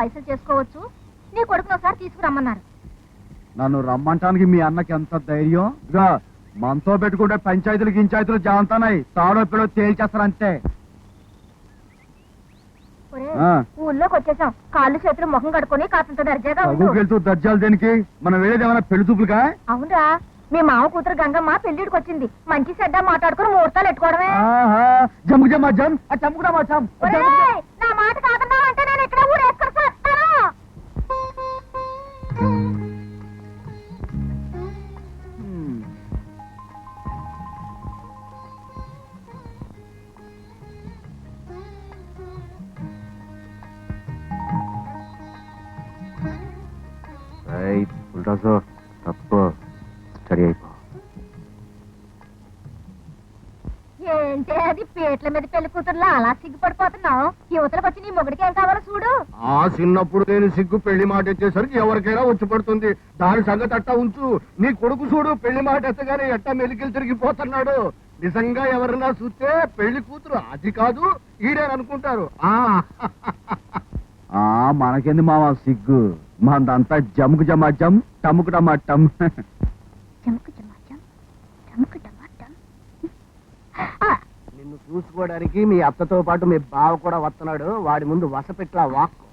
పైసలు చేసుకోవచ్చు. నీ కొడుకును ఒకసారి తీసుకురమ్మన్నారు. నన్ను రమ్మంటానికి మీ అన్నకి ఎంత ధైర్యం? ఇక మనతో పెట్టుకుంటే పంచాయతీలు గించాయతీలు జాంతానాయి, తాడో పిడో తేల్చేస్తారంతే. ఊళ్ళోకి వచ్చేసాం. కాళ్ళు చేతులు ముఖం కడుకొని కాస్తంత దర్జాగా వెళ్తూ దర్జాలు దేనికి? మనం వెళ్ళేది ఏమైనా పెళ్లి చూపులుగా? అవునరా, మీ మామ కూతురు గంగమ్మ పెళ్లిడికి వచ్చింది. మంచి చెడ్డ మాట్లాడుకుని ముహూర్తాలు ఎట్టుకోవడమే. జమ్ము జమ్మా జమ్ చమ్ముకున్నామా చమ్. నా మాట కాదన్నావంటే నేను ఇక్కడ ఊరేసుకొని వస్తాను. తప్పు స్టడీ అయిపో. ఏంటి అది పీట్ల మీద పెళ్లి కూతురులా అలా సిగ్గుపడిపోతున్నావు? యువతలకు వచ్చి నీ మొగుడికి ఏం కావాలో చూడు. ఆ చిన్నప్పుడు నేను సిగ్గు పెళ్లి మాట ఎత్తేసరికి ఎవరికైనా వచ్చి పడుతుంది. దాని సంగతి అట్టా ఉంచు. నీ కొడుకు చూడు, పెళ్లి మాట ఎత్తగానే ఎట్టా మెలికలు తిరిగిపోతున్నాడు. నిజంగా ఎవరన్నా చూస్తే పెళ్లి కూతురు అది కాదు ఈడేననుకుంటారు. మనకెంది మావా సిగ్గు? మనదంతా జమ్ముకు జమా జమ్ టమ్ముకు టమా టమ్. నిన్ను చూసుకోవడానికి మీ అత్తతో పాటు మీ బావ కూడా వస్తున్నాడు. వాడి ముందు వసపెట్లా వాక్కు.